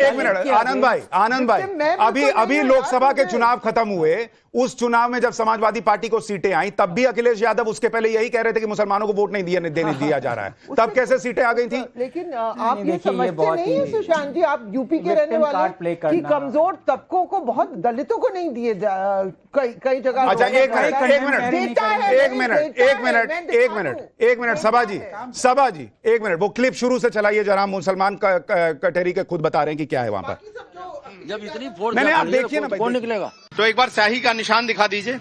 एक मिनट आनंद भाई अभी लोकसभा के चुनाव खत्म हुए, उस चुनाव में जब समाजवादी पार्टी को सीटें आई तब भी अखिलेश यादव उसके पहले यही कह रहे थे कि मुसलमानों को वोट नहीं देने दिया जा रहा है, तब कैसे सीटें आ गई थी? लेकिन आप ये समझते नहीं है सुशांत जी, आप यूपी के रहने वाले कि कमजोर तबकों को, बहुत दलितों को नहीं दिए कई जगह। अच्छा एक मिनट सभा जी एक मिनट, वो क्लिप शुरू से चलाइए जरा, मुसलमान कटेरी के खुद बता रहे हैं कि क्या है वहां पर। जब इतनी फोर्स मैंने आप देखिए ना, कौन निकलेगा? तो एक बार शाही का निशान दिखा दीजिए।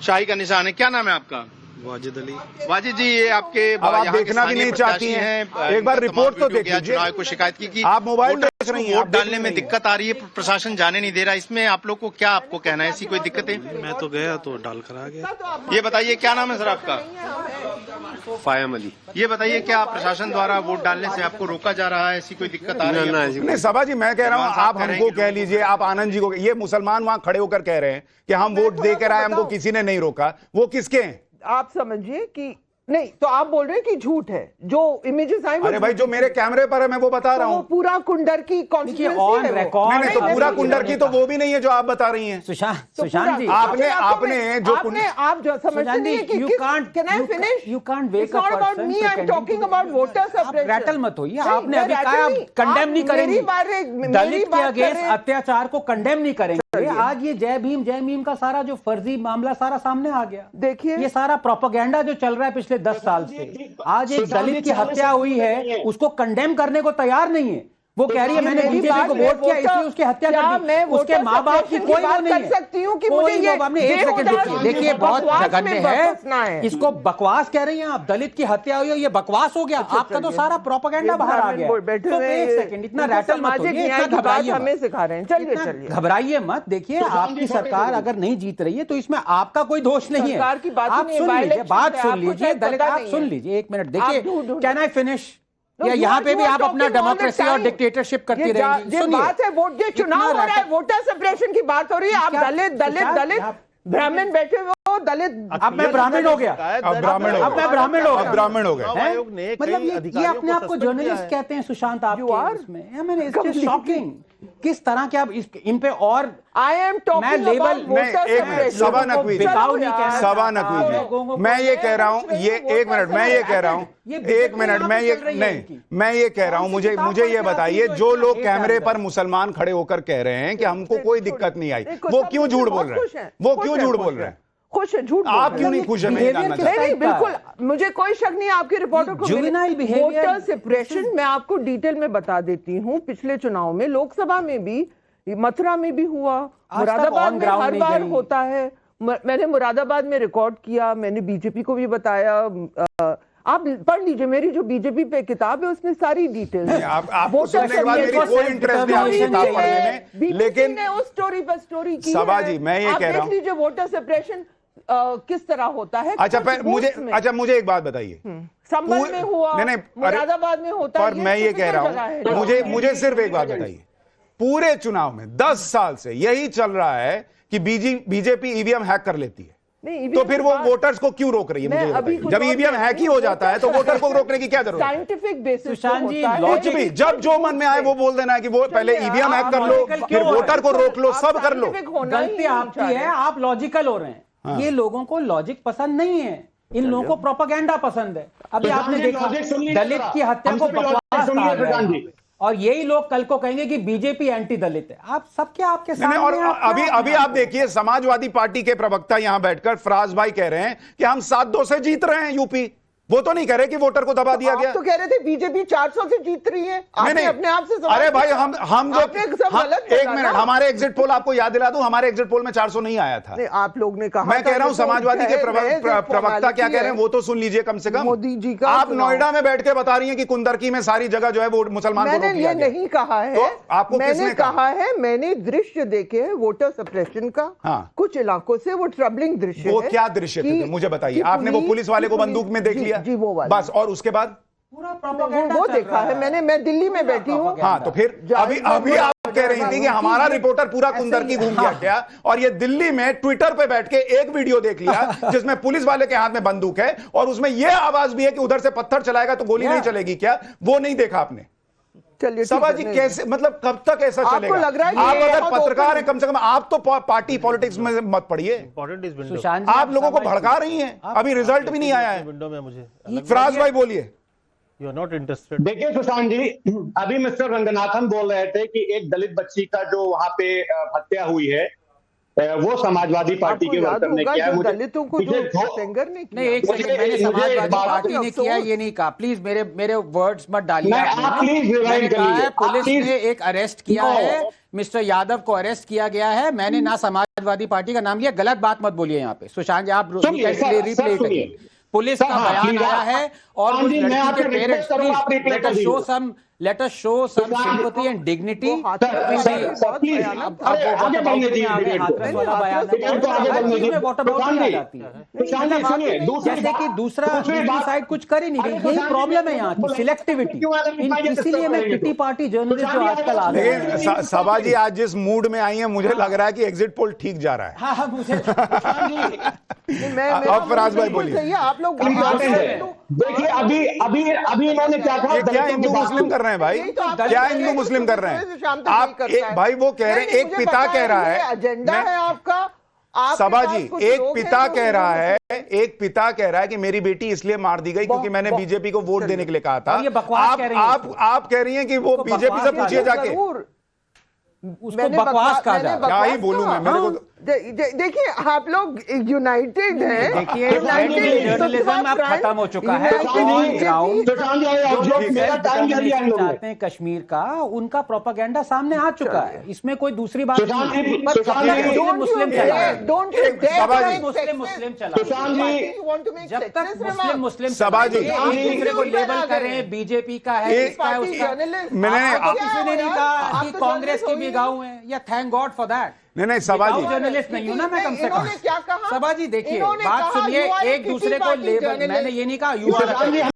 शाही का निशान है, क्या नाम है आपका? वाजिद अली। वाजिद जी, ये आपके अब आप देखना भी नहीं चाहती हैं, एक बार रिपोर्ट तो देख लीजिए। चुनाव को शिकायत की कि आप मोबाइल देख रही हैं, वोट डालने में दिक्कत आ रही है, प्रशासन जाने नहीं दे रहा, इसमें आप लोग को क्या आपको कहना है? ऐसी कोई दिक्कत है? मैं तो गया तो डाल कर आ गया। ये बताइए क्या नाम है सर आपका? फायम अली। ये बताइए क्या प्रशासन द्वारा वोट डालने से आपको रोका जा रहा है? ऐसी कोई दिक्कत आ रही है? नहीं सभा जी, मैं कह रहा हूँ आप हमको कह लीजिए, आप आनंद जी को, ये मुसलमान वहां खड़े होकर कह रहे हैं कि हम वोट दे कर आए, हमको किसी ने नहीं रोका, वो किसके हैं? आप समझिए कि नहीं, तो आप बोल रहे हैं कि झूठ है जो इमेजेस आई। अरे भाई, जो मेरे कैमरे पर है मैं वो बता रहा हूँ। पूरा कुंडर की कॉन्स्टिट्यूएंसी है वो। नहीं तो पूरा कुंडर की तो वो भी नहीं है जो आप बता रही हैं। सुशांत जी, आपने जो आप जो समझते नहीं है कि can I finish? You can't wake it's not about me, I am talking about voter suppression. Rattle मत होइए, आपने अभी कहा कंडेम नहीं करेंगे, दलित के अगेंस्ट अत्याचार को कंडेम नहीं करेंगे। आज ये जय भीम का सारा जो फर्जी मामला सारा सामने आ गया। देखिए, ये सारा प्रोपेगेंडा जो चल रहा है पिछले 10 साल से, आज एक दलित की हत्या हुई है, उसको कंडेम करने को तैयार नहीं है। वो कह रही है मैंने बीजेपी को वोट किया इसलिए उसकी हत्या कर दी। उसके माँ बाप की कोई वो नहीं है। सकती हूँ कि मुझे ये एक सेकंड देखिए, बहुत जघन्य है, इसको बकवास कह रही हैं आप। दलित की हत्या हुई है, ये बकवास हो गया। आपका तो सारा प्रोपेगेंडा बाहर आ गया। तो एक सेकंड, इतना रैटल मत होइए, इतना घबराइए हमें सिखा रहे हैं। चलिए घबराइए मत। देखिए, आपकी सरकार अगर नहीं जीत रही है तो इसमें आपका कोई दोष नहीं है। सरकार की आप सुन लीजिए, बात सुन लीजिए, दलित आप सुन लीजिए एक मिनट। देखिए, कैन आई फिनिश? या यहाँ पे भी आप अपना डेमोक्रेसी और डिक्टेटरशिप करती रहेंगी। सुनिए, बात है वोट, ये चुनाव हो रहा है, वोटर सप्रेशन की बात हो रही है। आप दलित ब्राह्मण बैठे हो, दलित। अब मैं ब्राह्मण हो गया, अब ब्राह्मण हो गए। मतलब ये अपने आप को जर्नलिस्ट कहते हैं सुशांत? आप शॉकिंग किस तरह के आप इन पे। और आई एम टॉकिंग अबाउट सभा नकवी जी, मैं ये कह रहा हूँ, ये एक मिनट मैं ये कह रहा हूँ, एक मिनट मैं ये नहीं, मैं ये कह रहा हूँ, मुझे ये बताइए, जो लोग कैमरे पर मुसलमान खड़े होकर कह रहे हैं कि हमको कोई दिक्कत नहीं आई, वो क्यों झूठ बोल रहे हैं? वो क्यों झूठ बोल रहे हैं? खुश है, झूठ आप क्यों नहीं खुश है? नहीं, बिल्कुल मुझे कोई शक नहीं आपके रिपोर्टर को। वोटर सप्रेशन मैं आपको डिटेल में बता देती हूँ। पिछले चुनाव में, लोकसभा में भी, मथुरा में भी हुआ, मुरादाबाद में हर बार होता है। मैंने मुरादाबाद में रिकॉर्ड किया, मैंने बीजेपी को भी बताया। आप पढ़ लीजिए, मेरी जो बीजेपी पे किताब है उसमें सारी डिटेल्स है। आपको सुनने के बाद मेरी कोई इंटरेस्ट नहीं आपकी किताब पढ़ने में, लेकिन उस स्टोरी पर स्टोरी की सभा जी, मैं ये कह रहा हूँ, देख लीजिए वोटर सप्रेशन किस तरह होता है। अच्छा मुझे एक बात बताइए, संभल में हुआ, मुरादाबाद में होता है, पर मैं ये कह रहा हूँ, मुझे सिर्फ एक बात बताइए, पूरे चुनाव में 10 साल से यही चल रहा है कि बीजेपी ईवीएम हैक कर लेती है, तो फिर वो वोटर्स को क्यों रोक रही है? मुझे जब ईवीएम हैक ही हो जाता है तो वोटर को रोकने की क्या जरूरत है? साइंटिफिक बेसिस कुछ भी, जब जो मन में आए वो बोल देना है कि वो पहले ईवीएम हैक कर लो, फिर वोटर को रोक लो, सब कर लो। गलती आपकी है, आप लॉजिकल हो रहे हैं। ये लोगों को लॉजिक पसंद नहीं है, इन लोगों को प्रोपेगेंडा पसंद है। अभी आपने देखा दलित की हत्या को बकवास कहा है, और यही लोग कल को कहेंगे कि बीजेपी एंटी दलित है। आप सबके आपके सामने। और अभी आप देखिए, समाजवादी पार्टी के प्रवक्ता यहां बैठकर फराज भाई कह रहे हैं कि हम 7-2 से जीत रहे हैं यूपी। वो तो नहीं कह रहे कि वोटर को दबा दिया गया। तो कह रहे थे बीजेपी 400 से जीत रही है। आपने अपने आप से अरे भाई, हम जो एक मिनट, हमारे एग्जिट पोल आपको याद दिला दूं, हमारे एग्जिट पोल में 400 नहीं आया था। आप लोग ने कहा, मैं कह रहा हूं समाजवादी के प्रवक्ता क्या कह रहे हैं वो तो सुन लीजिए कम से कम। मोदी जी का आप नोएडा में बैठ के बता रही हैं कि कुंदरकी में सारी जगह जो है वो मुसलमान को रोक दिया गया। नहीं कहा है, आपको मैंने कहा है, मैंने दृश्य देखे हैं वोटर सप्रेशन का। कुछ इलाकों से वो ट्रबलिंग दृश्य। वो क्या दृश्य थे मुझे बताइए? आपने वो पुलिस वाले को बंदूक में देख लिया जी, वो बस, और उसके बाद वो देखा है मैं दिल्ली में बैठी हूँ। हाँ, तो फिर अभी आप कह रही थी कि हमारा रिपोर्टर पूरा कुंदरकी घूम गया क्या, और ये दिल्ली में ट्विटर पे बैठ के एक वीडियो देख लिया जिसमें पुलिस वाले के हाथ में बंदूक है और उसमें यह आवाज भी है कि उधर से पत्थर चलाएगा तो गोली नहीं चलेगी क्या? वो नहीं देखा आपने? चलिए सभा जी कैसे, मतलब कब तक ऐसा चलेगा? लग रहा है आप ये अगर बहुत पत्रकार हैं, कम से कम आप तो पार्टी पॉलिटिक्स में मत पढ़िए। सुशांत जी, आप लोगों को भड़का रही हैं, अभी रिजल्ट भी नहीं आया है। विंडो में मुझे फराज भाई बोलिए। You are not interested. देखिए सुशांत जी, अभी मिस्टर रंगनाथन बोल रहे थे कि एक दलित बच्ची का जो वहां पे हत्या हुई है वो समाजवादी पार्टी के वर्कर ने किया है। दलितों को जो सेंगर ने किया, नहीं एक सेकंड, मैंने समाजवादी पार्टी ने किया ये नहीं कहा, प्लीज मेरे वर्ड्स मत डालिए। आप प्लीज मैंने कहा है पुलिस प्लीज ने एक अरेस्ट किया है, मिस्टर यादव को अरेस्ट किया गया है, मैंने ना समाजवादी पार्टी का नाम लिया। गलत बात मत बोलिए यहाँ पे सुशांत जी, आप रिप्ले करिए। पुलिस का बयान आया है और उस लड़की के parents, please let us show some sympathy and dignity. जैसे कि दूसरा साइड कुछ कर ही नहीं रही, यही प्रॉब्लम है यहाँ की, सिलेक्टिविटी। इसीलिए मैं किटी पार्टी जर्नलिस्ट जो आजकल आ रहे हैं। सभा जी आज जिस मूड में आई है, मुझे लग रहा है कि एग्जिट पोल ठीक जा रहा है। हाँ मुझे अब फराज भाई बोलिए। आप लोग देखिए अभी इन्होंने क्या कहा, ये क्या हिंदू मुस्लिम कर रहे हैं भाई? क्या हिंदू मुस्लिम कर रहे हैं आप? भाई वो कह रहे हैं, एक पिता कह रहा है, एजेंडा है आपका। सभा जी, एक पिता कह रहा है, एक पिता कह रहा है कि मेरी बेटी इसलिए मार दी गई क्योंकि मैंने बीजेपी को वोट देने के लिए कहा था। आप कह रही हैं कि वो बीजेपी से पूछिए जाके, उसको बकवास कहा जाए। क्या ही बोलूं मैं, मेरे को देखिए आप लोग यूनाइटेड हैं। देखिए जर्नलिज्म अब खत्म हो चुका है। चाहते हैं कश्मीर का, उनका प्रोपेगेंडा सामने आ चुका है, इसमें कोई दूसरी बात नहीं। मुस्लिम चला, मुस्लिम चला। जब तक मुस्लिम सभा जी एक दूसरे को लेबल करें बीजेपी का है, इसका है, उसका। किसी ने नहीं कहा कि कांग्रेस के भी गाँव है, या थैंक गॉड फॉर दैट। नहीं सभा जी, जर्नलिस्ट नहीं हूं ना मैं, कम से कम। क्या कहा सभा जी देखिए, बात सुनिए, एक दूसरे को लेबल, मैंने ये नहीं कहा युवा लिया।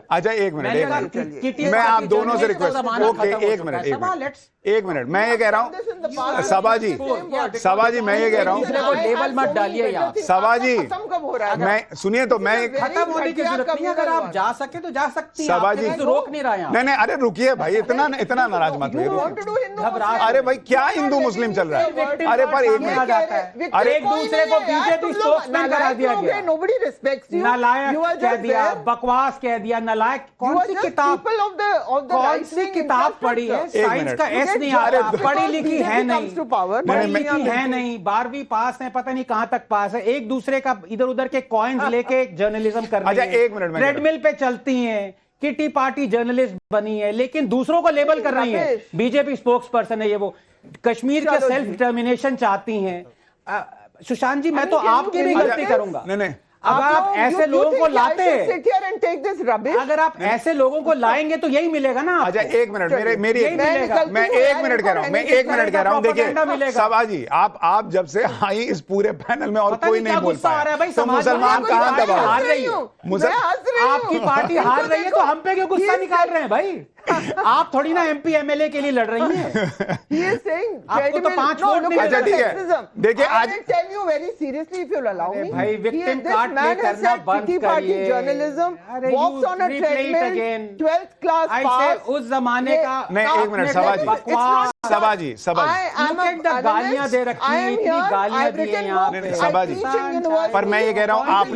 अच्छा एक मिनट, मैं आप दोनों से रिक्वेस्ट, ओके एक मिनट, मैं ये कह रहा हूँ सभा जी मैं ये कह रहा हूँ, दूसरे को लेबल मत डालिए यहाँ। सभा जी मैं सुनिए तो मैं खत्म होने की जरूरत नहीं, अगर आप जा सके तो जा सकती हैं, सभा जी तो रोक नहीं रहा है। नहीं अरे रुकिए भाई, इतना नाराज मत होइए। अरे भाई क्या हिंदू मुस्लिम चल रहा है? अरे पर एक मिनट, अरे एक दूसरे को बीजेपी स्पोक्समैन करा दिया गया, नालायक कह दिया, बकवास कह दिया, नालायक। कौन सी किताब पढ़ी है? साइंस का एस नहीं आ रहा, पढ़ी लिखी है नहीं, पढ़ी लिखी है नहीं, 12वीं पास है, पता नहीं कहां तक पास है, एक दूसरे का इधर उधर के कॉइन्स लेके जर्नलिज्म कर रही है, ट्रेडमिल पे चलती हैं, किटी पार्टी जर्नलिस्ट बनी है, लेकिन दूसरों को लेबल कर रही है बीजेपी स्पोक्स पर्सन है ये वो। कश्मीर का सेल्फ डिटर्मिनेशन चाहती हैं। सुशांत जी, मैं तो आपकी भी गलती करूंगा। नहीं अब आप ऐसे लोगों को लाते हैं, अगर आप ऐसे लोगों को लाएंगे तो यही मिलेगा ना। अच्छा एक मिनट, मैं एक मिनट कह रहा हूँ, देखिए सभा जी, आप जब से आई इस पूरे पैनल में और कोई नहीं बोल पाया, तो मुसलमान कहाँ दबा हार रही हो? आपकी पार्टी हार रही है तो हम पे क्यों गुस्सा निकाल रहे हैं भाई? आप थोड़ी ना एमपी एमएलए के लिए लड़ रही हैं। आपको तो 5 वोट नहीं मिले। ठीक है, देखिए आज very seriously if you allow me, भाई विक्टिम कार्ड प्ले करना बंद करिए। Journalism walks on a treadmill, 12th class pass, उस जमाने का। नहीं एक मिनट सभा जी गालियां दे रखी है, इतनी गालियां दी हैं यहाँ पे। सभा जी, पर मैं ये कह रहा हूँ आप